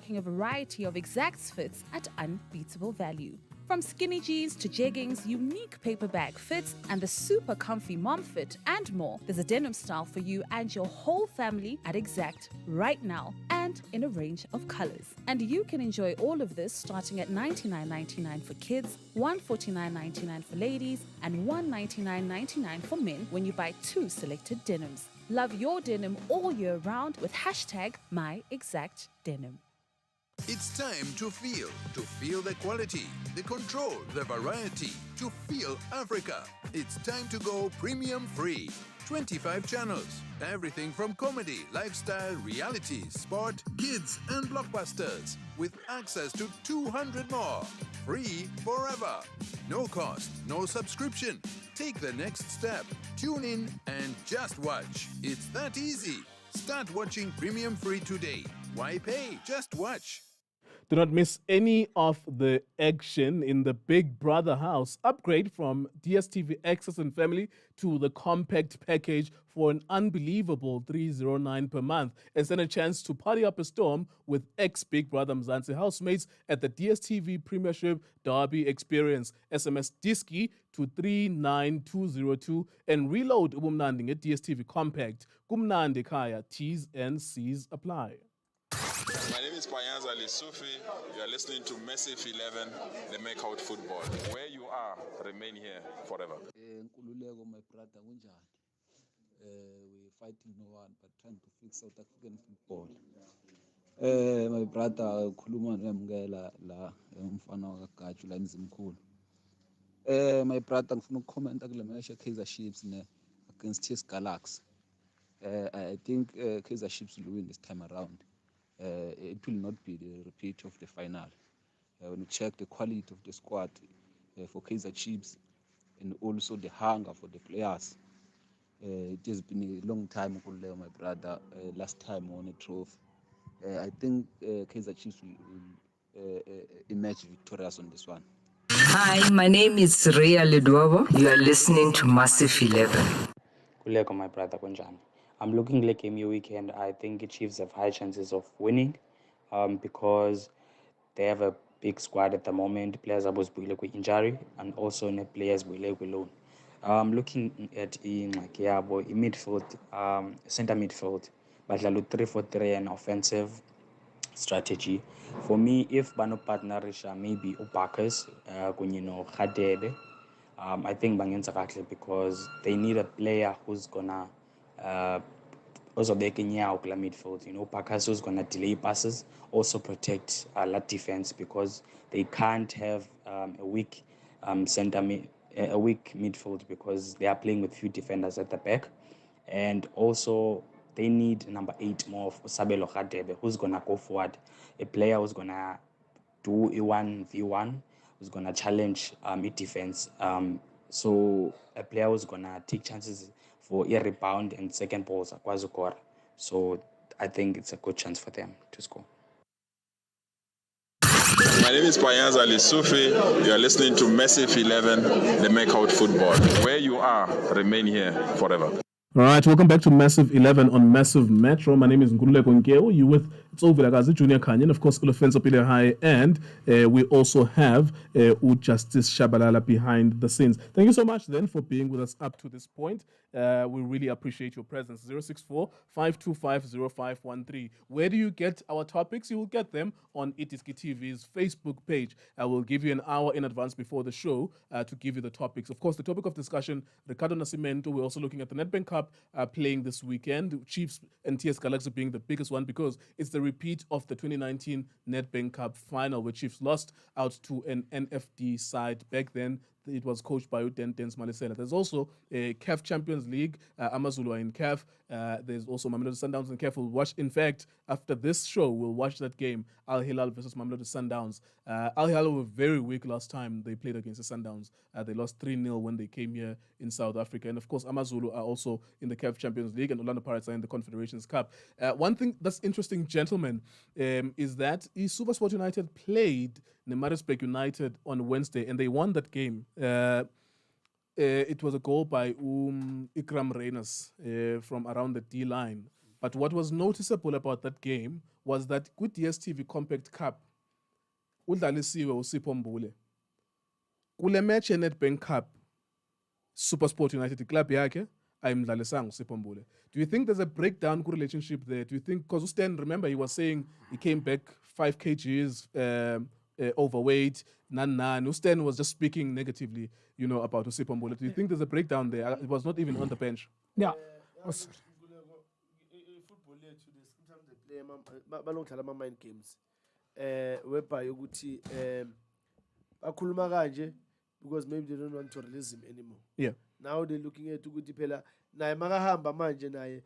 stocking a variety of exacts fits at unbeatable value. From skinny jeans to jeggings, unique paper bag fits, and the super comfy mom fit and more, there's a denim style for you and your whole family at Exact right now and in a range of colors. And you can enjoy all of this starting at $99.99 for kids, $149.99 for ladies, and $199.99 for men when you buy 2 selected denims. Love your denim all year round with hashtag #MyExactDenim. It's time to feel the quality, the control, the variety, to feel Africa. It's time to go premium free. 25 channels, everything from comedy, lifestyle, reality, sport, kids and blockbusters, with access to 200 more. Free forever. No cost, no subscription. Take the next step. Tune in and just watch. It's that easy. Start watching premium free today. Why pay? Just watch. Do not miss any of the action in the Big Brother house. Upgrade from DSTV Access and Family to the compact package for an unbelievable $309 per month, and stand a chance to party up a storm with ex-Big Brother Mzansi housemates at the DSTV Premiership Derby Experience. SMS Diski to 39202 and reload ubumnandi at DSTV Compact. Kumnandi Kaya. T's and C's apply. My name is Payanza Lisufi. You are listening to Massiv 11, the Makeout Football. Where you are, remain here forever. Nkululeko, my brother, kunjani? We're fighting no one, but trying to fix South African football. My brother, khuluma nemngela la umfana wakagatshu la emzimkhulu. My brother, ngifuna ukukhomenta kule match Kaizer Chiefs against TS Galaxy. I think Kaizer Chiefs will win this time around. It will not be the repeat of the final. When you check the quality of the squad for Kaizer Chiefs and also the hunger for the players, it has been a long time, my brother. Last time won a trophy. I think Kaizer Chiefs will emerge victorious on this one. Hi, my name is Ria Ledwabo. You are listening to Massiv 11. Kuleko, my brother, kunjani? I'm looking like a weekend. I think the Chiefs have high chances of winning because they have a big squad at the moment. Players are both injury and also players loan. Looking at in midfield, center midfield, but 3-4-3 an offensive strategy. For me, if Bano partnerisha maybe Upakas, Khadebe, I think Bangenza Kakle because they need a player who's gonna also making midfield. Pakas who's gonna delay passes, also protect that defense because they can't have a weak a weak midfield because they are playing with few defenders at the back, and also they need number 8 more of Sabelo Khadebe who's gonna go forward, a player who's gonna do a 1v1, who's gonna challenge defense. So a player who's gonna take chances for a rebound and second balls Kwazukor. So I think it's a good chance for them to score. My name is Payanza Lisufi. You are listening to Massiv 11, the Makeout Football. Where you are, remain here forever. All right, welcome back to Massiv 11 on Massiv Metro. My name is Nkululeko Nkeo. You with Tso Vilakazi, Junior Khanye, and of course, Ulofenso Pile High. And we also have Justice Shabalala behind the scenes. Thank you so much then for being with us up to this point. We really appreciate your presence. 064-525-0513. Where do you get our topics? You will get them on Itiski TV's Facebook page. I will give you an hour in advance before the show to give you the topics. Of course, the topic of discussion, Ricardo Nascimento. We're also looking at the Nedbank Cup playing this weekend. Chiefs and TS Galaxy being the biggest one because it's the repeat of the 2019 Nedbank Cup final where Chiefs lost out to an NFD side. Back then, it was coached by Udentens Malisela. There's also a CAF Champions League. Amazulu are in CAF. There's also Mamelodi Sundowns in CAF. We'll watch, in fact, after this show, we'll watch that game, Al Hilal versus Mamelodi Sundowns. Al Hilal were very weak last time they played against the Sundowns. They lost 3-0 when they came here in South Africa. And of course, Amazulu are also in the CAF Champions League and Orlando Pirates are in the Confederations Cup. One thing that's interesting, gentlemen, is that SuperSport United played Nemarisbek United on Wednesday and they won that game. It was a goal by Ikram Reyners from around the D line. But what was noticeable about that game was that with DStv Compact Cup, udlalisiwe uSipho Mbule. Kule match yeNedbank Cup, SuperSport United club yakhe ayimdlalisanga uSipho Mbule. Do you think there's a breakdown relationship there? Do you think, because Stan, remember, he was saying he came back 5 kgs overweight, nan. Stan was just speaking negatively, about Usipho Mbule. Do you think there's a breakdown there? It was not even on the bench. Yeah. Football yethu sometimes they play balongidlala ama-mind games whereby ukuthi bakhuluma kanje because maybe they don't want to release him anymore. Yeah. Now they're looking at ukuthi phela naye makahamba manje naye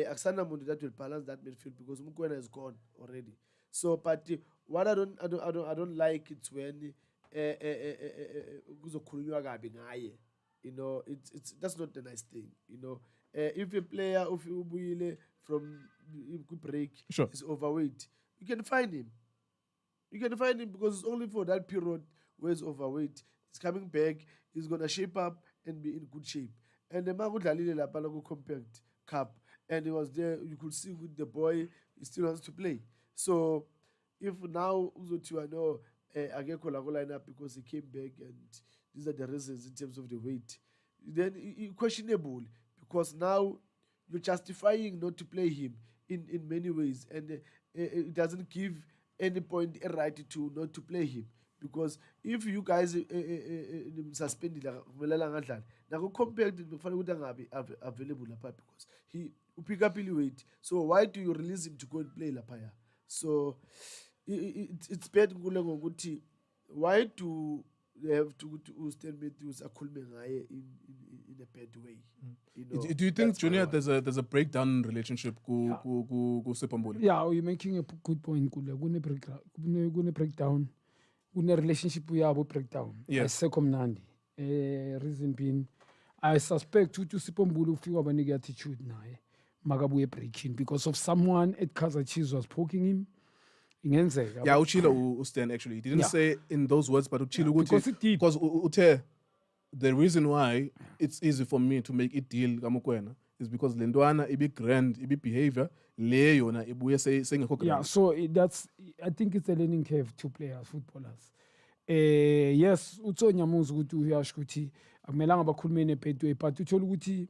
akusana muntu that will balance that midfield because Mukwena is gone already. So but what I don't like it when kuzokhulunywa kabi ngaye. It's that's not a nice thing. If a player if ubuyile from break is overweight, you can find him. You can find him because it's only for that period where he's overweight. He's coming back, he's gonna shape up and be in good shape. And the Magudalile Lapalago Compact Cup, and he was there, you could see with the boy, he still wants to play. So if now Uzotuano Ageko line up because he came back and these are the reasons in terms of the weight, then questionable because now you're justifying not to play him in many ways, and it doesn't give any point a right to not to play him. Because if you guys suspended now compared to available because he pick up in weight. So why do you release him to go and play Lapaya? So it's bad. Why do they have to stand with in a bad way? Do you think, Junior, there's a breakdown relationship ku Sipho Mbule? Yeah, you're making a good point. Gune breakdown. Une relationship yabo breakdown. Yes. Nandi. Reason being, I suspect Sipho Mbule ufika banike attitude naye. Magabuye breaking because of someone at Kaizer Chiefs was poking him. Ingenzeka. Yeah, Uchilo Stan actually. He didn't say in those words, but Uchilo because Ute, the reason why it's easy for me to make it deal Kamukwena is because Lendwana ibi grand, ibi behavior, le yona ibuye saying yeah, so I think it's a learning curve to players, footballers. Yes, Utso Nyamuzi ukuthi uyasho ukuthi akumelanga bakhulume nephetwe but uthola ukuthi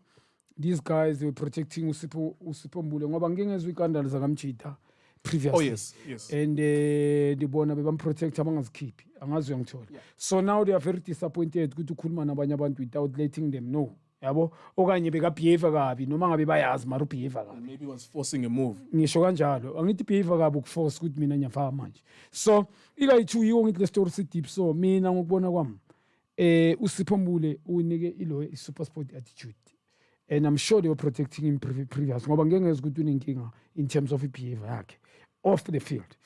these guys they were protecting Usipho Mbule ngoba ngeke ngezwe ikandalo zakamjita previously. Oh yes. And dibona bebamprotect abangazikhiphi angazi uyangithola. So now they are very disappointed ukuthi ukhuluma nabanye abantu without letting them know. Yabo okanye bekabehave kabi noma ngabe bayazi mara ubehave kabi. Maybe was forcing a move. Ngisho kanjalo angithi behave kabi ukuforce ukuthi mina ngiyafaka manje. So ikayithi yiwo ngithi le story si deep so mina ngokubona kwami uSipho Mbule unike ilo super sport attitude. And I'm sure they were protecting him previous ngoba ngeke ngeze ukuthi unenkinga in terms of behavior yakhe off the field.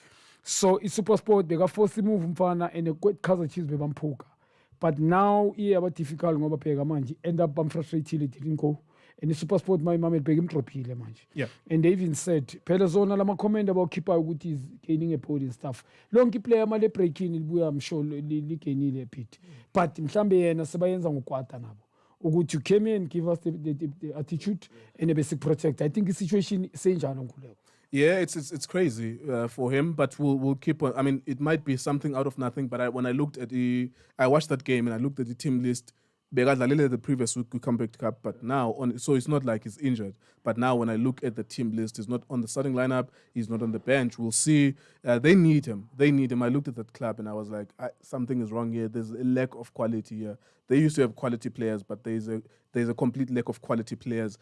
So iSuper Sport beka force move mfana and Kaizer Chiefs bebamphuka. But now iyaba difficult ngoba pheka manje end up frustrated didn't go. And iSuper Sport my mama beka imdrophile manje. Yeah. And they even said phela zona lama comment about keeper ukuthi is gaining a point and stuff. Lonke player male breaking libuya I'm sure ligainile a bit. But mhlambe yena sebayenza ngokwata nabo. Ukuthi you came in give us the attitude and a basic protect. I think the situation senjalo nguleko. Yeah, it's crazy for him, but we'll keep on. I mean, it might be something out of nothing. But when I looked at I watched that game and I looked at the team list. The previous week we come back to Cup, but now so it's not like he's injured. But now when I look at the team list, he's not on the starting lineup. He's not on the bench. We'll see. They need him. I looked at that club and I was like, something is wrong here. There's a lack of quality here. They used to have quality players, but there's a complete lack of quality players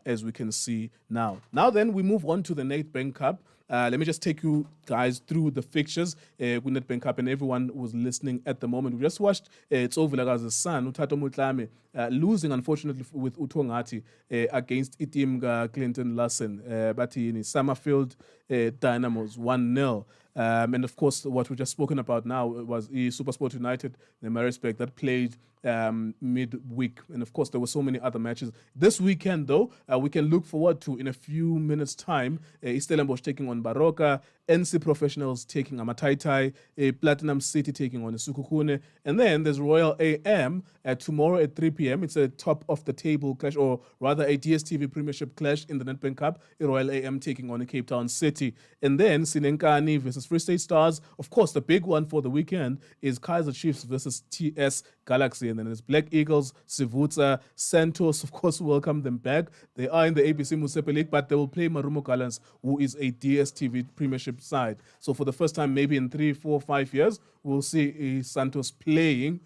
as we can see now. Now then, we move on to the Nedbank Cup. Let me just take you guys through the fixtures with Nedbank Cup and everyone who's listening at the moment. We just watched Tso Vilakazi's son, Utato Mutlame, losing unfortunately with Utongati against Itim Clinton Larsen. But in Summerfield, Dynamos 1-0. And of course, what we've just spoken about now was SuperSport United, the Maritzburg, that played midweek. And of course, there were so many other matches. This weekend, though, we can look forward to, in a few minutes' time, Stellenbosch taking on Baroka, NC Professionals taking Amataitai, Platinum City taking on Sukukune. And then there's Royal AM tomorrow at 3 p.m. It's a top-of-the-table clash, or rather a DStv Premiership clash in the Nedbank Cup. Royal AM taking on Cape Town City. And then Sinenkani versus Free State Stars. Of course, the big one for the weekend is Kaizer Chiefs versus TS Galaxy. And then there's Black Eagles, Sivutsa, Santos, of course, welcome them back. They are in the ABC Musepe League, but they will play Marumo Gallants, who is a DStv Premiership side. So for the first time, maybe in 3, 4, 5 years, we'll see Santos playing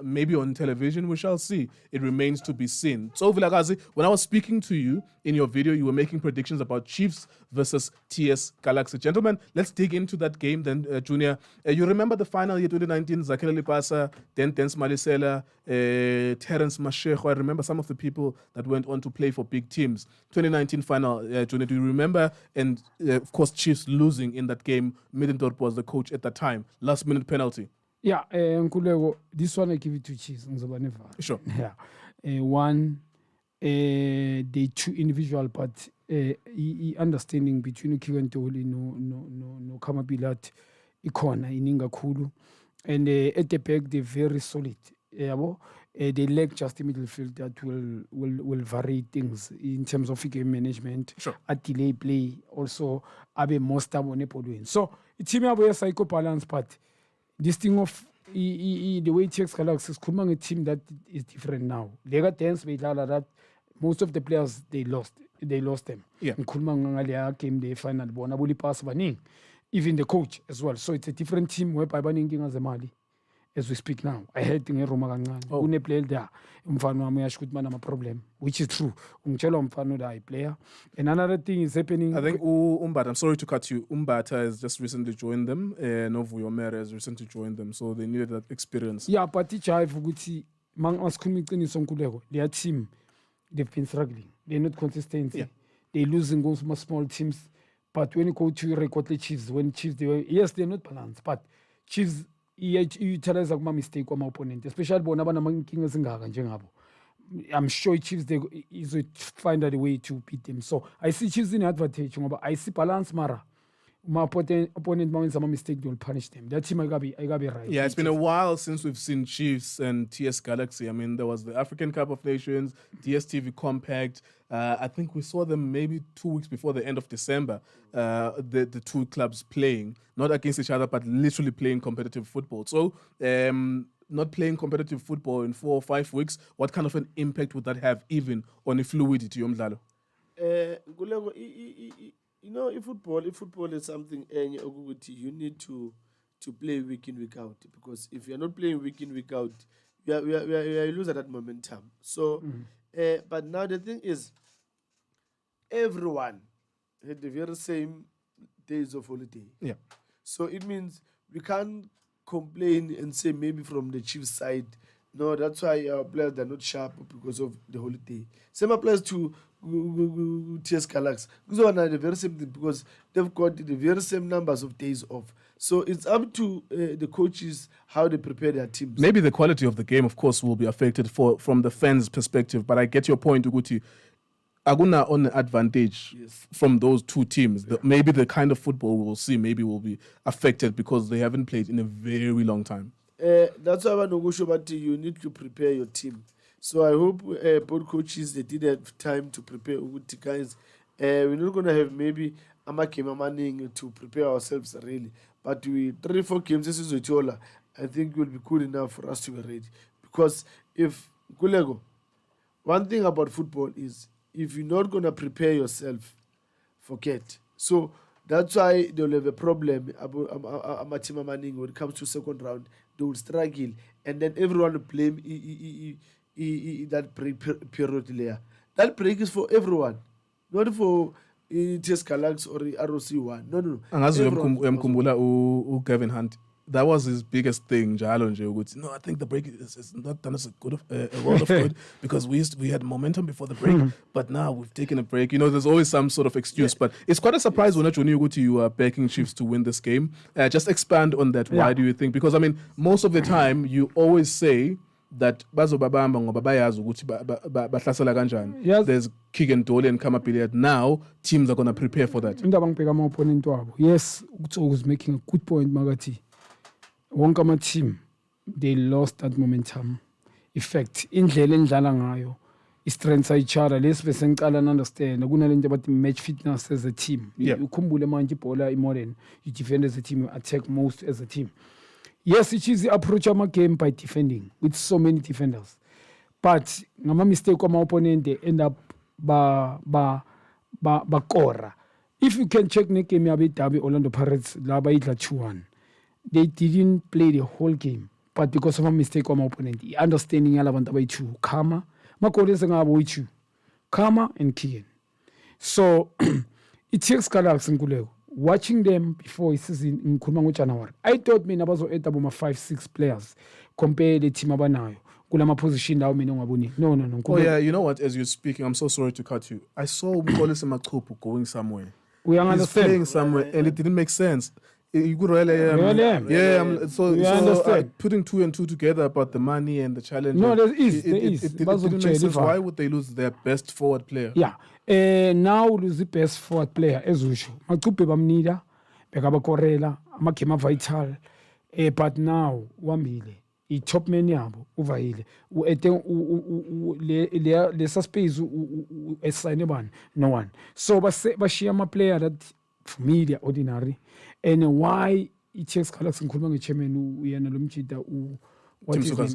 maybe on television. We shall see. It remains to be seen. Tso Vilakazi, when I was speaking to you in your video, you were making predictions about Chiefs versus TS Galaxy. Gentlemen, let's dig into that game then, Junior. You remember the final year 2019, Zakela Lipasa, then Dens Malisela, Terence Mashego. I remember some of the people that went on to play for big teams. 2019 final, Junior, do you remember? And of course, Chiefs losing in that game. Middendorp was the coach at that time. Last minute penalty. Yeah, Nkulego, this one I give it to Chiefs. Sure. Yeah. One, the two individual, but understanding between Khanye and Tso no Kamabilat Ikona Ininga Kulu. And at the back, they're very solid. They lack just a midfield that will vary things in terms of game management. Sure. At delay play, also have a more stable win. So it's a psycho balance, but this thing of the way TX Galaxy is a team that is different now. They got dance with that most of the players they lost them. Yeah. Game the final bona pass even the coach as well. So it's a different team where Mali as we speak now. I heard in Roma Une player there. Problem, which is true. Player. And another thing is happening. I think Umbata, I'm sorry to cut you. Umbata has just recently joined them. Novu Yomere has recently joined them, so they needed that experience. Yeah, but their team, they've been struggling. They're not consistent. Yeah. They're losing those small teams. But when you go to record the Chiefs, they're not balanced. But Chiefs, you utilize a mistake on my opponent, especially when I'm sure Chiefs they easily find a way to beat them. So I see Chiefs in advantage, but I see balance Mara. My opponent makes some mistake, they'll punish them. That team I gotta be right. Yeah, it's been a while since we've seen Chiefs and TS Galaxy. I mean, there was the African Cup of Nations, DStv Compact. I think we saw them maybe 2 weeks before the end of December, the two clubs playing, not against each other, but literally playing competitive football. So, not playing competitive football in 4 or 5 weeks, what kind of an impact would that have even on the fluidity yomdlalo? You know, if football is something you need to play week in, week out. Because if you're not playing week in, week out, you lose that momentum. So, but now the thing is, everyone had the very same days of holiday. Yeah. So it means we can't complain and say maybe from the Chiefs side, no, that's why our players are not sharp because of the holiday. Same applies to TS Galaxy. These are the very same thing because they've got the very same numbers of days off. So it's up to the coaches how they prepare their teams. Maybe the quality of the game, of course, will be affected from the fans' perspective. But I get your point, Uguti. Aguna on the advantage from those two teams. Maybe the kind of football we will see maybe will be affected because they haven't played in a very long time. That's why you need to prepare your team. So I hope both coaches they did have time to prepare Uguti guys. We're not gonna have maybe Amakema Manning to prepare ourselves really. But 3-4 games this is Ochola, I think will be good enough for us to be ready. Because if Gulego, one thing about football is if you're not gonna prepare yourself, forget. So that's why they'll have a problem about Amatima Manning when it comes to second round. They will struggle, and then everyone will blame that break period there. That break is for everyone, not for TS Galaxy or ROC1. No. Angazi uyamkhumbula Kevin Hunt that was his biggest thing, Jalo nje ukuthi, no, I think the break is not done us a world of good because we had momentum before the break, but now we've taken a break. You know, there's always some sort of excuse, but it's quite a surprise when you are backing Chiefs to win this game. Just expand on that. Why do you think? Because I mean, most of the time you always say that bazobabamba ngoba bayazi ukuthi bahlasela kanjani. There's kick and dolly and come up period. Now teams are going to prepare for that. Into abangibheka ama-opponent wabo. Yes, Tso was making a good point magathi. Wonke ama-team they lost that momentum effect. Indlela endlala ngayo i-strengths each other lesi bese ngicala understand kunalento abathi match fitness as a team. Ukhumbule manje ibhola i-modern, you defend as a team, you attack most as a team. Yes, it is the approach of a game by defending with so many defenders. But ngama mistake of my opponent, they end up ba kora. If you can check the game Derby Orlando Pirates laba idla 2-1. They didn't play the whole game, but because of a mistake of my opponent, understanding yalabantu abayi-2, Khama, makole sengabo yi-2, Khama and Kigen. So it takes Galaxy Nkuleko. Watching them before season in January, I thought mina bazo-add about 5-6 players compare the team abanayo. Kulama position now No. Oh yeah, you know what? As you're speaking, I'm so sorry to cut you. I saw Mkole Semakhupu going somewhere. He's playing somewhere, and it didn't make sense. You could really, so putting 2 and 2 together about the money and the challenge. No, there is. It didn't make sense. Why would they lose their best forward player? Yeah. Now lose the best forward player as usual. Machupe bamnida, bekaba korela, amakema vital. But now wambile. I-top man yabo uvayile lesa space esayine bani no one. So bashiya ama-player that for me they're ordinary. And why i-Chiefs Galaxy ngikhuluma nge-chairman uyena lo mjida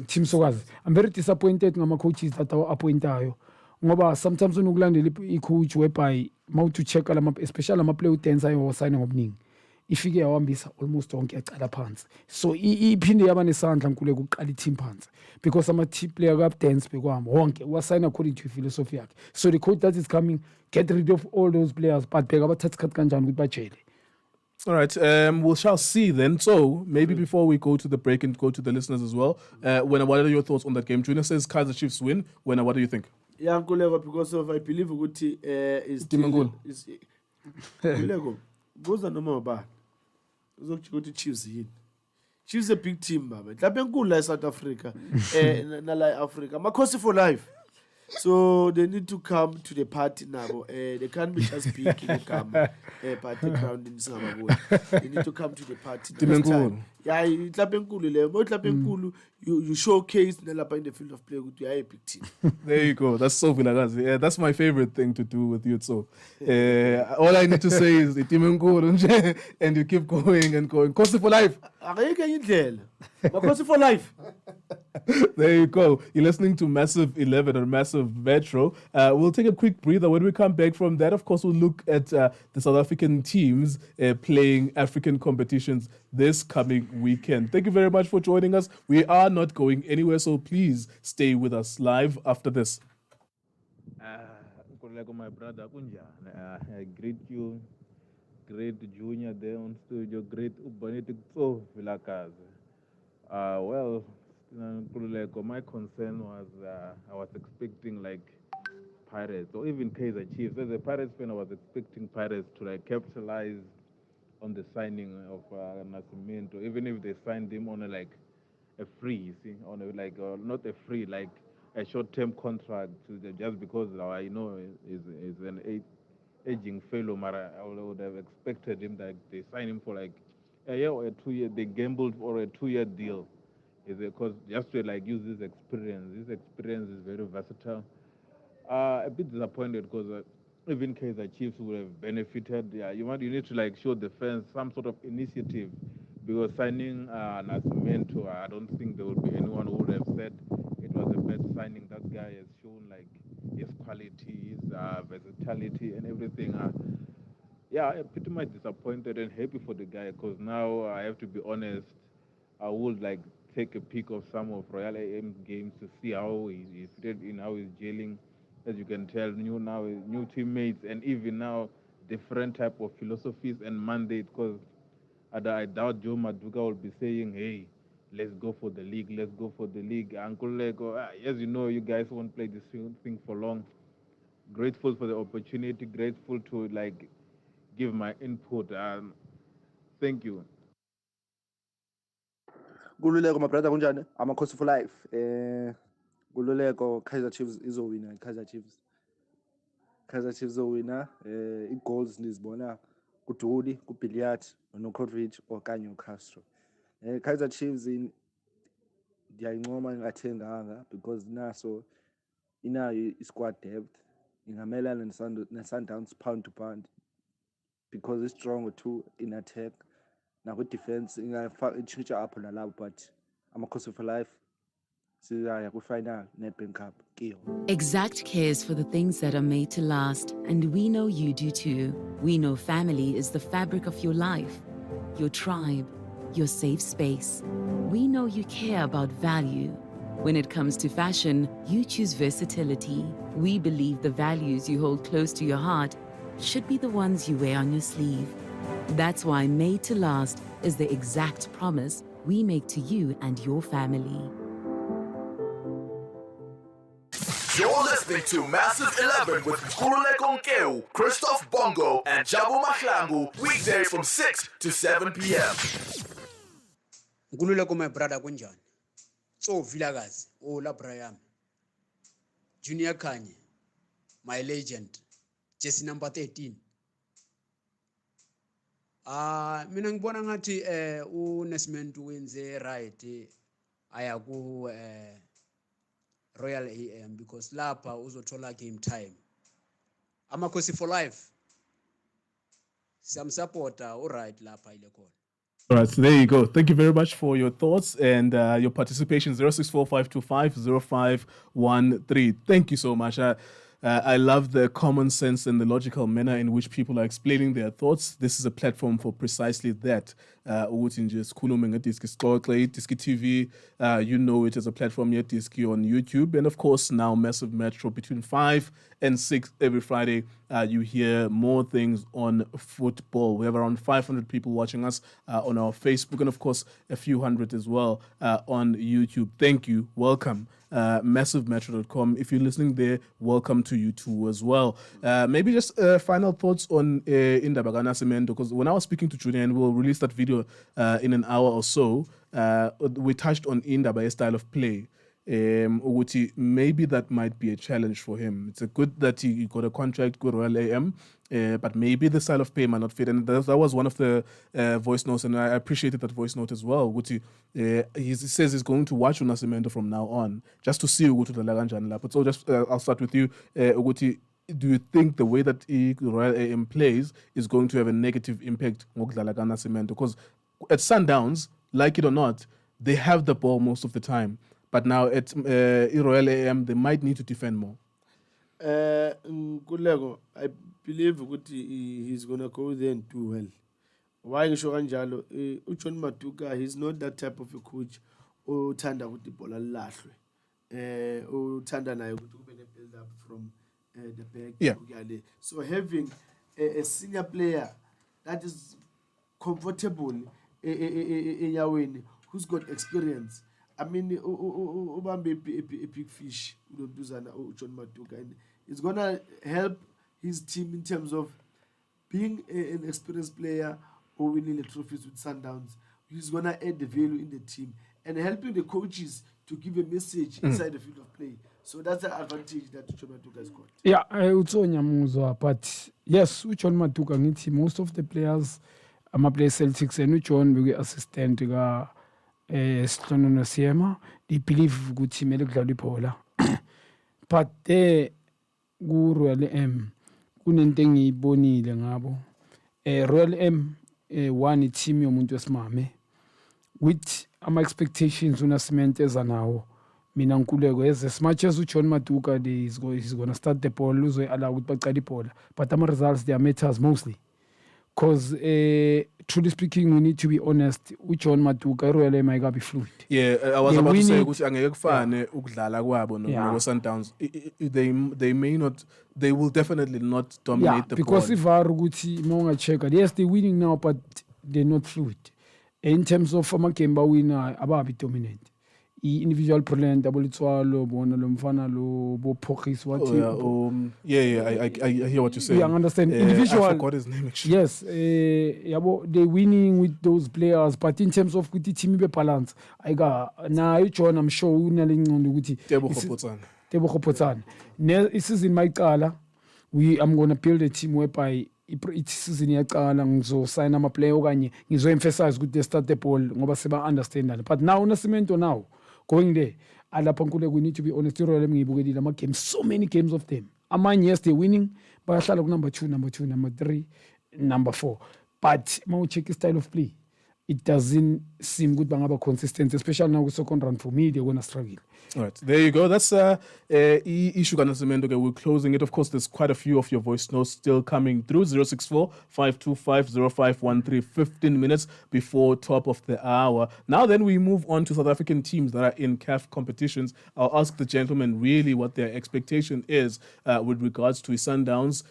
Tim Sokazi. I'm very disappointed ngama-coaches that awa-appointayo ngoba sometimes unokulandela i-coach whereby mawuthi ucheck especially ama-play u-10 ayewasayine ngobuningi ifike yawambisa almost wonke yacala phansi. So iphinde yaba nesandla Nkuleko ukuqala i-team phansi because ama-team player ka-dance bekwami wonke wasayine according to philosophy yakhe. So the coach that is coming, get rid of all those players but bheka abathatha isikhathi kanjani ukuthi bajele. All right, we shall see then. So maybe before we go to the break and go to the listeners as well, what are your thoughts on that game? Junior says Kaizer Chiefs win. What do you think? Yeah, Nkuleko, because of I believe ukuthi is Nkuleko goes on noma ba. Uzokuthi Chiefs yini. Chiefs a big team baba. Mhlawumbe enkulu la South Africa na la Africa. Makhosi for life. So they need to come to the party now. They can't be just picking a party ground in Singapore. They need to come to the party next time. Yeah, you showcase in the field of play with your big team. There you go. That's Tso Vilakazi. Yeah, that's my favorite thing to do with you. So all I need to say is and you keep going and going. Kosi for life. Kosi for life. There you go. You're listening to Massiv 11 or Massiv Metro. We'll take a quick breather. When we come back from that, of course, we'll look at the South African teams playing African competitions this coming weekend. Thank you very much for joining us. We are not going anywhere, so please stay with us live after this. My brother, I greet you. Great Junior there on studio. Great Tso Vilakazi. Well, my concern was I was expecting like Pirates or even Kaizer Chiefs. As a Pirates fan, I was expecting Pirates to capitalize on the signing of Nascimento, even if they signed him on a free, on not a free, like a short-term contract just because I know is an aging fellow. Mara, I would have expected him that they sign him for a year or a 2 year. They gambled for a 2-year deal. Is because just to use this experience. This experience is very versatile. A bit disappointed because even Kaizer Chiefs would have benefited. Yeah, you need to show the fans some sort of initiative because signing Nascimento, I don't think there would be anyone who would have said it was the best signing. That guy has shown his quality, his versatility, and everything. Yeah, I'm pretty much disappointed and happy for the guy because now I have to be honest. I would take a peek of some of Royal AM games to see how he's fitted in, how he's gelling. As you can tell, new teammates, and even now different type of philosophies and mandates. Because I doubt Joe Maduka will be saying, hey, let's go for the league, let's go for the league. Uncle Lego, as you know, you guys won't play this thing for long. Grateful for the opportunity, grateful to like give my input. Thank you. Kululeko my brother kunjani? Amakhosi for life. Kululeko Kaizer Chiefs izowina, Kaizer Chiefs. Kaizer Chiefs izowina, i-goals nizibona kuDuli, kuBilliard, noKovic okanye uCastro. Kaizer Chiefs ndiyayincoma ingathenganga because naso inayo i-squad depth. Ingamelana neSundowns pound to pound because it's stronger too in attack. Now with defense ingatshintsha apho nalapho, but amakhosi for life sizaya ku-final Nedbank Cup kiyo. Exact cares for the things that are made to last, and we know you do too. We know family is the fabric of your life, your tribe, your safe space. We know you care about value. When it comes to fashion, you choose versatility. We believe the values you hold close to your heart should be the ones you wear on your sleeve. That's why Made to Last is the exact promise we make to you and your family. You're listening to Massiv 11 with Nkululeko Nkeu, Christoph Bongo, and Jabu Mahlangu, weekdays from 6 to 7 p.m. Nkululeko my brother kunjani? Tso Vilakazi, la Brian. Junior Khanye, my legend, jersey number 13. Mina ngibona ngathi Nascimento wenze right aya ku Royal AM because lapha uzothola game time. Amakhosi for life. Siyamsupporta alright lapha ile khona. All right, so there you go. Thank you very much for your thoughts and your participation. 0645250513. Thank you so much. I love the common sense and the logical manner in which people are explaining their thoughts. This is a platform for precisely that. Diski TV, you know it as a platform yet Diski on YouTube, and of course now Massive Metro between 5 and 6 every Friday. You hear more things on football. We have around 500 people watching us on our Facebook, and of course a few hundred as well on YouTube. Thank you. Welcome. MassiveMetro.com. If you're listening there, welcome to you too as well. Maybe just final thoughts on Indaba Nascimento, because when I was speaking to Junior, and we'll release that video in an hour or so, we touched on Indaba style of play. Maybe that might be a challenge for him. It's a good that he got a contract with Royal AM, but maybe the style of play might not fit. And that was one of the voice notes, and I appreciated that voice note as well. He says he's going to watch Nascimento from now on, just to see Uguti Dalaganjan. But so just I'll start with you, Uguti. Do you think the way that Royal AM plays is going to have a negative impact on Nascimento? Because at Sundowns, like it or not, they have the ball most of the time. But now at Royal AM, they might need to defend more. Kulego, I believe he's going to go there and do well. Why Shoranjalo? Uchon Matuka, he's not that type of a coach who turned out the ball a lot. Who turned out to build up from the back. Yeah. So having a senior player that is comfortable in Yawin, who's got experience. I mean, a big fish, and it's gonna help his team in terms of being an experienced player or winning the trophies with Sundowns. He's gonna add the value in the team and helping the coaches to give a message inside the field of play. So that's the advantage that Uchon Matuka has got. Yeah, but yes, Uchon Matuka ngithi most of the players ama-play Celtics and Uchon be-assistant ka Slono Nosiema, they believe ukuthi kumele kudlalwe ibhola. But ku-Royal M kunento engiyibonile ngabo. Royal M one i-team yomuntu wesimame with ama-expectations uNascimento eza nawo. Mina Nkululeko as much as Uchon Matuka he's going to start the ball, uzoyi-allow ukuthi bacale ibhola, but ama-results they are matters mostly. Because truly speaking, we need to be honest. Uchon Matuka really might be fluid. Yeah, I was about to say ukuthi angeke kufane ukudlala kwabo no Sundowns. They may not. They will definitely not dominate the because ball. Because if I ukuthi monga check, yes, they're winning now, but they're not fluid. In terms of ama-game bawina ababi dominant. I-individual talent abolitswalo bona lo mfana lo bophokis wathi I hear what you're saying. you understand individual I forgot his name actually. Yes, they're winning with those players, but in terms of kuti team be balance, I got na John, I'm sure ukuthi Tebo Khopotsane. This is in my color. I'm gonna build a team whereby it's in yaqala ngizosign ama player okanye ngizoemphasize ukuthi they start the ball ngoba seba understand that. But now Nascimento now going there alapha nkule we need to be honest role ngiyibukelile ama games, so many games of them. Amanye yes they're winning bayahlala ku number 2, number 3, number 4. But ma check style of play, it doesn't seem good bangaba consistent, especially now with second round. For me they're going to struggle. All right, there you go. That's issue Nascimento. Okay, we're closing it. Of course, there's quite a few of your voice notes still coming through. 064-525-0513. 15 minutes before top of the hour. Now then, we move on to South African teams that are in CAF competitions. I'll ask the gentlemen really what their expectation is with regards to Sundowns,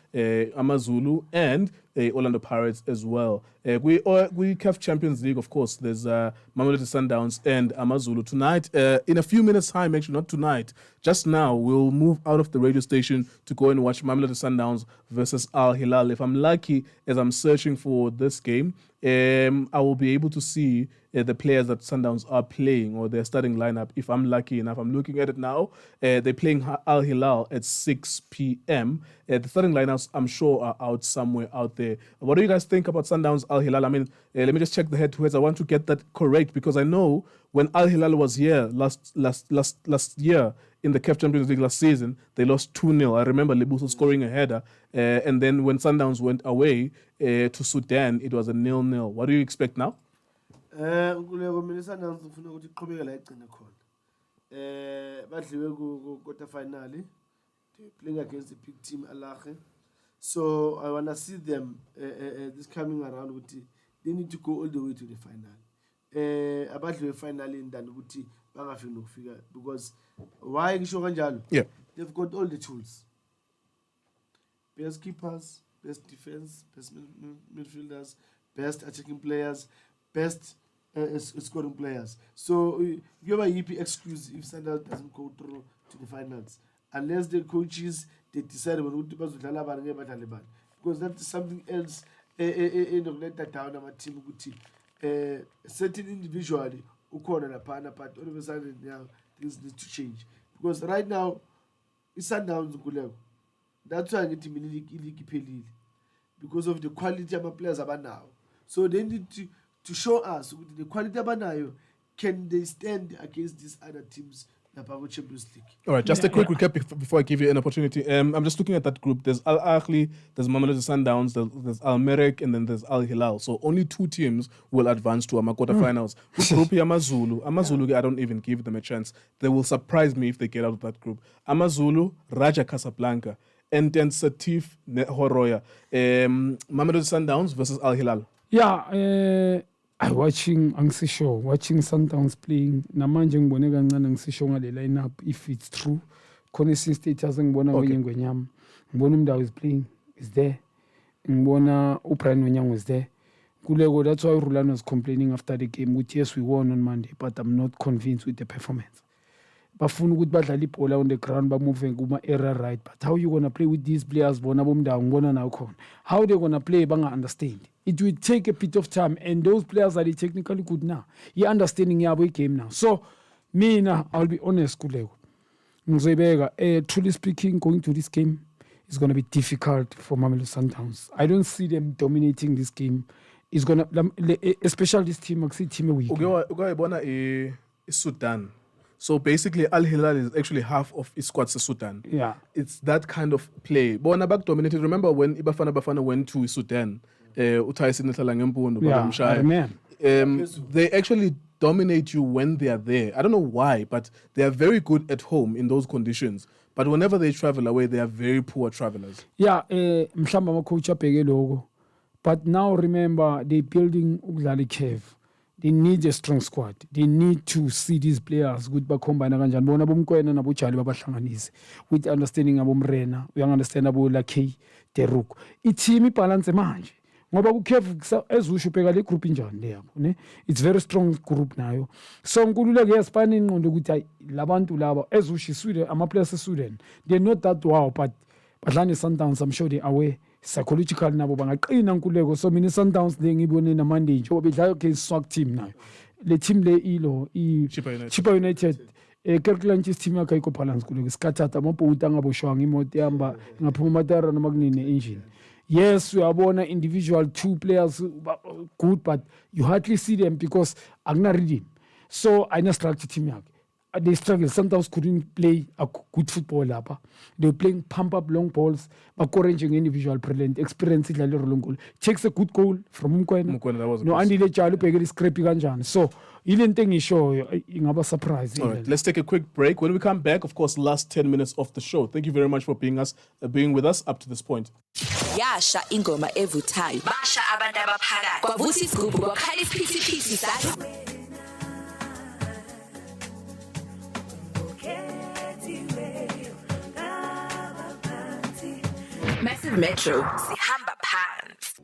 Amazulu, and Orlando Pirates as well. We CAF Champions League, of course. There's Mamelodi Sundowns and Amazulu tonight. In a few minutes' time, actually not tonight, just now, we'll move out of the radio station to go and watch Mamelodi Sundowns versus Al Hilal. If I'm lucky, as I'm searching for this game, I will be able to see the players that Sundowns are playing or their starting lineup. If I'm lucky enough, I'm looking at it now. They're playing Al Hilal at 6 p.m. The starting lineups, I'm sure, are out somewhere out there. What do you guys think about Sundowns Al Hilal? I mean, let me just check the head-to-heads. I want to get that correct because I know when Al Hilal was here last year in the CAF Champions League last season, they lost 2-0. I remember Lebuso scoring a header. And then when Sundowns went away to Sudan, it was a 0-0. What do you expect now? Nkuleko mina Sundowns ufuna ukuthi iqhubeke la igcine khona. Badliwe ku quarter final. They playing against the big team Alache. So I want to see them this coming around ukuthi they need to go all the way to the final. Abadliwe final indani ukuthi bangafiki nokufika because why ngisho kanjalo? Yeah. They've got all the tools. Best keepers, best defense, best midfielders, best attacking players, best scoring players. So you have a yippee excuse if Sundowns doesn't go through to the finals. Unless the coaches they decide because that's something else in the later down our team certain individually ukhona lapha but all of a sudden now things need to change because right now it's Sundowns kuleko. That's why I get league because of the quality of my players now. So they need to show us the quality of now. Can they stand against these other teams? Champions League. All right, just a quick recap before I give you an opportunity. I'm just looking at that group. There's Al Ahly, there's Mamelodi Sundowns, there's Al Merrek, and then there's Al Hilal. So only 2 teams will advance to our quarterfinals. Group Amazulu, I don't even give them a chance. They will surprise me if they get out of that group. Amazulu, Raja Casablanca, and then Satif Horoya. Mamelodi Sundowns versus Al Hilal. Yeah, watching Sundowns playing namanje ngibone kancane ngisisho ngale lineup if it's true consistency status ngibona wenye ngwenyama ngibona umndawo is playing is there ngibona uBrian Wenyango is there kuleko. That's why Rulano was complaining after the game which yes we won on Monday but I'm not convinced with the performance. Bafuna ukuthi badlala ibhola on the ground bamove kuma area right, but how you gonna play with these players bona bomndawo ngibona nawo khona how they gonna play banga understand. It will take a bit of time and those players are technically good now. You're understanding yabo game now. So mina I'll be honest kuleko ngizobeka truly speaking going to this game is going to be difficult for Mamelodi Sundowns. I don't see them dominating this game. It's going to especially this team actually team week. Okay, Sudan. So basically, Al Hilal is actually half of its squad Sudan. Yeah. It's that kind of play. Bona back dominated. Remember when Bafana went to Sudan? They actually dominate you when they are there. I don't know why, but they are very good at home in those conditions. But whenever they travel away, they are very poor travelers. Yeah, mhlamba ama-coach abheke lokho. But now remember, they're building ukudlala curve. They need a strong squad. They need to see these players good bacombine kanjani. Bona bomkwena nabojali babahlanganise with understanding abomrena, we understand abo Lakey, Teruk. Team balance manje. ngoba ku-CAF ezusho ubheka le group injani le yakho ne it's very strong group nayo so nkululeke yasipana ingqondo ukuthi hayi labantu laba ezusho isweden ama-players esweden they're not that wow but badlala ne-Sundowns I'm sure they aware psychological nabo bangaqina nkululeko so mina i-Sundowns le ngiyibone namande nje bedlala against swag team nayo le team le ilo Chippa United Kirkland's team yakhe ayikho balance kuloko isikhathata amabhowuti angaboshwanga imoto ehamba ngaphuma amatara noma kunini engine yes uyabona individual two players good but you hardly see them because akuna rhythm so ayina structure team yakhe they struggle sometimes couldn't play a good football lapha they were playing pump up long balls bakorenging individual brilliant experience idlala role enkulu takes a good goal from Mkwena no andile jalo ubhekela scrappy kanjani so ile nto engishoyo ingaba surprise. All right, let's take a quick break. When we come back, of course, last 10 minutes of the show. Thank you very much for being with us up to this point. Yasha ingoma evuthayo basha abantu abaphakathi kwavusa isigubhu kwakhala isiphithiphithi sathi Massive Metro sihamba phansi.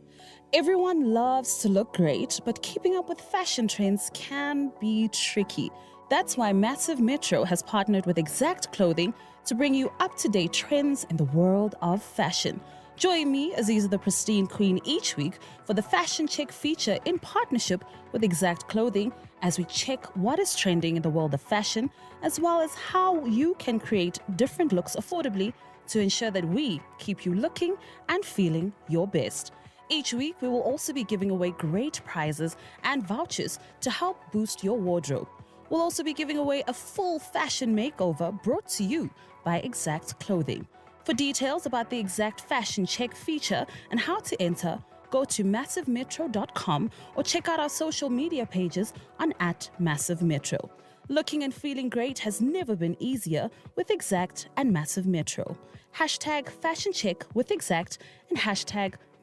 Everyone loves to look great, but keeping up with fashion trends can be tricky. That's why Massive Metro has partnered with Exact Clothing to bring you up-to-date trends in the world of fashion. Join me, Aziza the Pristine Queen, each week for the Fashion Check feature in partnership with Exact Clothing as we check what is trending in the world of fashion, as well as how you can create different looks affordably to ensure that we keep you looking and feeling your best. Each week, we will also be giving away great prizes and vouchers to help boost your wardrobe. We'll also be giving away a full fashion makeover brought to you by Exact Clothing. For details about the Exact Fashion Check feature and how to enter, go to massivemetro.com or check out our social media pages on @MassiveMetro. Looking and feeling great has never been easier with Exact and Massive Metro. #FashionCheck with Exact and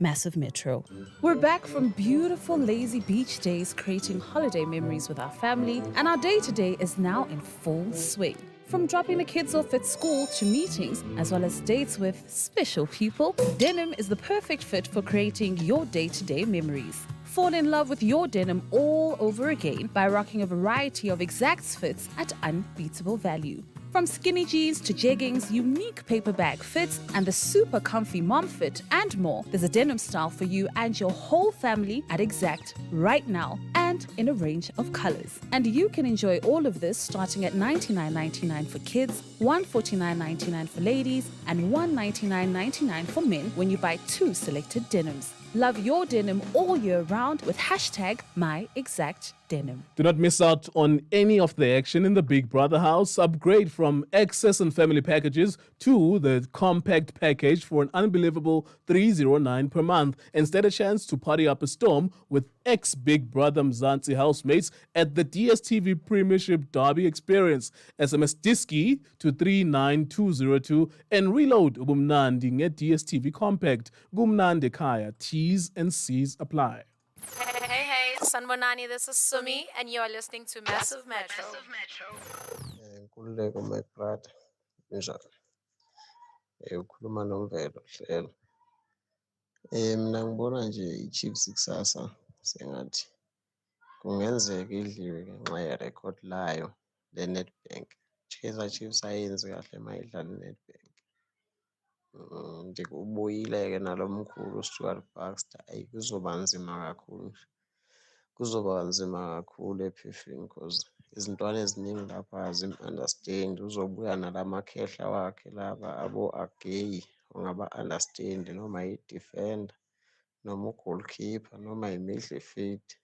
#Massive Metro. We're back from beautiful, lazy beach days creating holiday memories with our family, and our day-to-day is now in full swing. From dropping the kids off at school to meetings, as well as dates with special people, denim is the perfect fit for creating your day-to-day memories. Fall in love with your denim all over again by rocking a variety of Exact fits at unbeatable value. From skinny jeans to jeggings, unique paper bag fits, and the super comfy mom fit and more, there's a denim style for you and your whole family at Exact right now and in a range of colors. And you can enjoy all of this starting at $99.99 for kids, $149.99 for ladies, and $199.99 for men when you buy 2 selected denims. Love your denim all year round with #MyExactDenim. Do not miss out on any of the action in the Big Brother house. Upgrade from excess and family packages to the compact package for an unbelievable $309 per month. Instead, a chance to party up a storm with ex-Big Brother Mzansi housemates at the DSTV Premiership Derby experience. SMS Diski to 39202 and reload ubumnandi at DSTV Compact. Gumnandi Kaya. T's and C's apply. Hey, Sanbonani, this is Sumi, and you are listening to Massive Metro. Nkululeko my brother, njani? Ukhuluma noMvelo Hlelo. Mina ngibona nje i-Chiefs kusasa sengathi kungenzeka idliwe ngenxa yerecord layo le-Nedbank. Kaizer Chiefs ayenzi kahle mayidlala i-Nedbank. Nje ubuyile-ke nalomkhulu uStuart Baxter, kuzoba nzima kakhulu. Kuzoba nzima kakhulu ephefini because izintwana eziningi lapha azim-understand. Uzobuya nalamakhehla wakhe laba abo-Agay ongaba-understand noma i-defender noma u-goalkeeper noma i-midfield.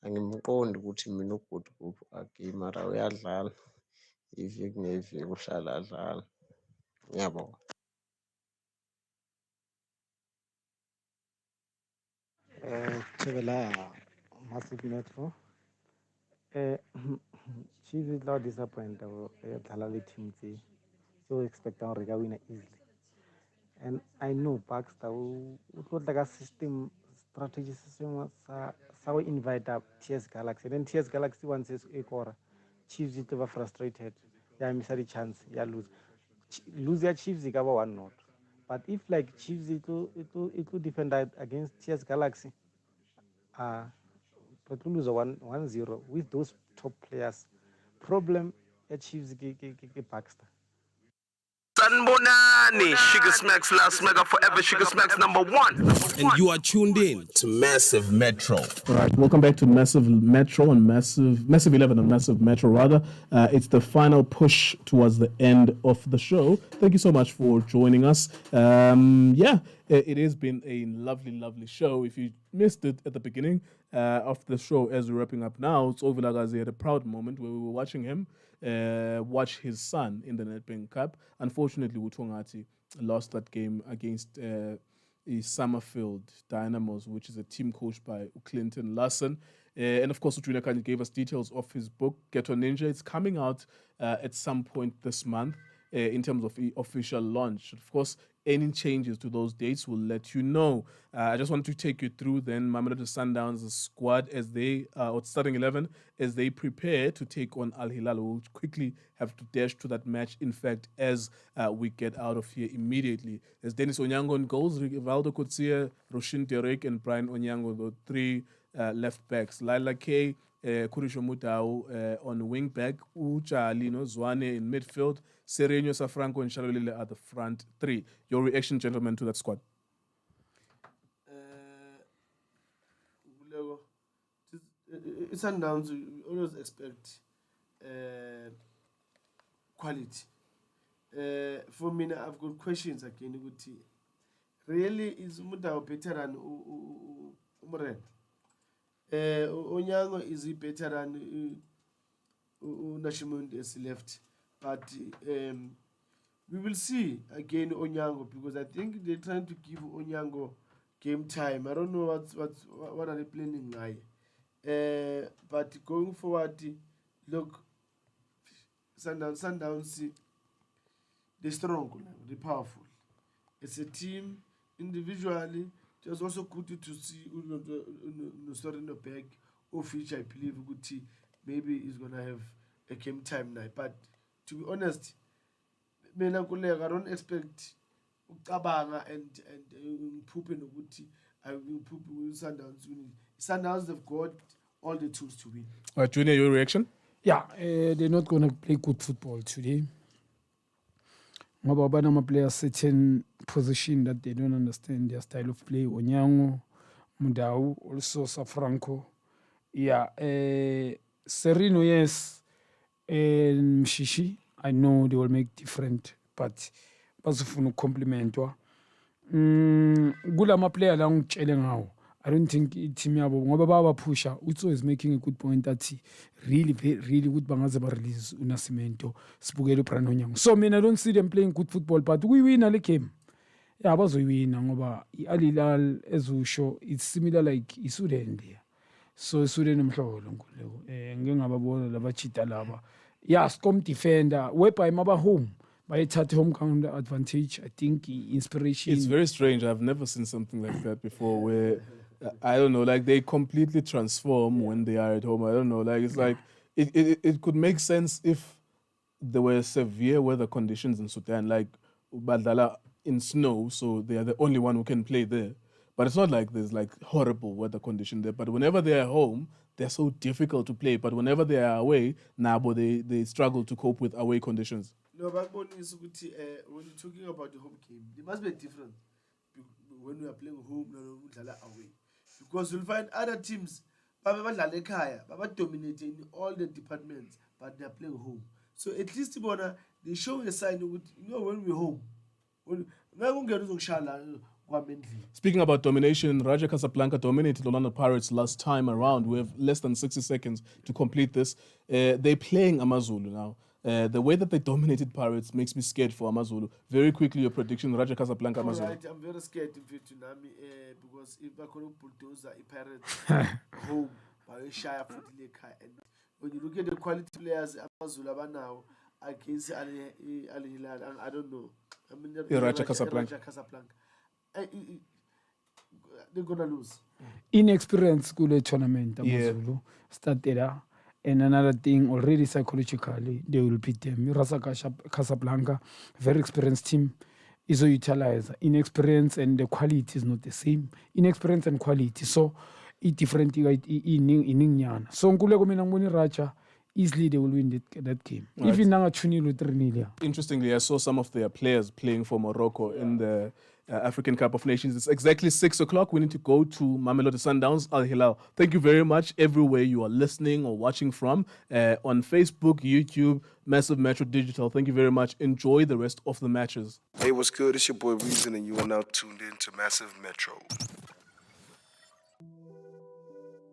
Angimqondi ukuthi mina u-good group Agay mara uyadlala iviki neviki uhlala adlala. Ngiyabonga. Thobela Massive Metro. Chiefs is not disappointed dlala le team tse so expecta hore ka wina easily, and I know Baxter o tlo tla ka system strategy se sengwe sa go invite up TS Galaxy, then TS Galaxy once e kora Chiefs it were frustrated ya misa di chance ya lose ya Chiefs ka ba 1-0, but if like Chiefs it will defend against TS Galaxy but lose 1-0 with those top players. Problem achieves Baxter. Sanbonani, Sugar Smacks last mega forever, Sugar Smacks #1. And you are tuned in to Massive Metro. All right, welcome back to Massive Metro and Massive 11 and Massive Metro rather. It's the final push towards the end of the show. Thank you so much for joining us. It has been a lovely show. If you missed it at the beginning of the show, as we're wrapping up now, Tso Vilakazi had a proud moment where we were watching him watch his son in the Nedbank Cup. Unfortunately, Utongati lost that game against Summerfield Dynamos, which is a team coached by Clinton Larson. And of course, Khanye Khanye gave us details of his book, Ghetto Ninja. It's coming out at some point this month in terms of the official launch. Of course, any changes to those dates, we'll let you know. I just want to take you through then Mamelodi Sundowns' squad as they, or starting 11, as they prepare to take on Al Hilal. We'll quickly have to dash to that match, in fact, as we get out of here immediately. There's Dennis Onyango on goals, Rivaldo Kutsia, Roshin Derek, and Brian Onyango, the three left backs. Laila K, Kurisho Mutau on wing back, Uchalino Zwane in midfield, Sereno Safranco and Shalolile at the front three. Your reaction, gentlemen, to that squad? It's announced. We always expect quality. For me, I've got questions again. Really, is Mutau better than Umren? Onyango is he better than Nascimento is left? But we will see again Onyango, because I think they're trying to give Onyango game time. I don't know what are they planning like. But going forward, look, Sundowns, they're strong, they're powerful. It's a team individually. It was also good to see Nosorino back, of which I believe maybe is going to have a game time now. But to be honest, I don't expect Kabanga and Pupen Uguti. I will poop with Sundowns winning. Sundowns have got all the tools to win. Junior, your reaction? Yeah, they're not going to play good football today. Mababana players certain position that they don't understand their style of play. Onyango, Mudau, also Safranco. Yeah, Sereno, yes, and Mshishi. I know they will make different, but Basufunu compliment. Gulama player lang chelengao. I don't think team yabo ngoba pusher. Utso is making a good point that he really good bangaza release Nascimento, Spugelo Pranonyang. So I don't see them playing good football, but we win a game. Yeah, was we win ngoba Al Hilal as we show it's similar like Isuden there. So Isuden mhlolo nguleko. Ngengababona labachita laba. Yeah, scum defender, whereby maba home. By a home counter advantage, I think inspiration. It's very strange. I've never seen something like that before where, I don't know, like they completely transform when they are at home. I don't know, like it's like, it could make sense if there were severe weather conditions in Sudan, like Badala in snow, so they are the only one who can play there. But it's not like there's like horrible weather condition there. But whenever they are home, they're so difficult to play. But whenever they are away, they struggle to cope with away conditions. No, but when you're talking about the home game, there must be a difference when we are playing home and away. Because you'll find other teams, Baba dominating all the departments, but they are playing home. So at least they show a sign, when we're home. Speaking about domination, Raja Casablanca dominated Orlando Pirates last time around. We have less than 60 seconds to complete this. They're playing Amazulu now. The way that they dominated Pirates makes me scared for Amazulu. Very quickly, your prediction, Raja Casablanca, Amazulu. Right, I'm very scared of Vietnam because if I could bulldozer a Pirates home, by Shire for the lake. And when you look at the quality players, Amazulu now against Al Hilal, I don't know. I mean, Raja Casablanca. They're gonna lose. Inexperience school tournament, Amazulu started. And another thing, already psychologically, they will beat them. Rasa Casablanca, very experienced team, is a utilizer. Inexperience and the quality is not the same. Inexperience and quality. So i-different ininginyana. So Nkululeko mina ngibona i-Raja easily they will win that game. Right. Even nangathunile 3-0. Yeah. Interestingly, I saw some of their players playing for Morocco in the African Cup of Nations. It's exactly 6 o'clock. We need to go to Mamelodi Sundowns, Al Hilal. Thank you very much everywhere you are listening or watching from, on Facebook, YouTube, Massive Metro Digital. Thank you very much. Enjoy the rest of the matches. Hey, what's good? It's your boy Reason, and you are now tuned in to Massive Metro.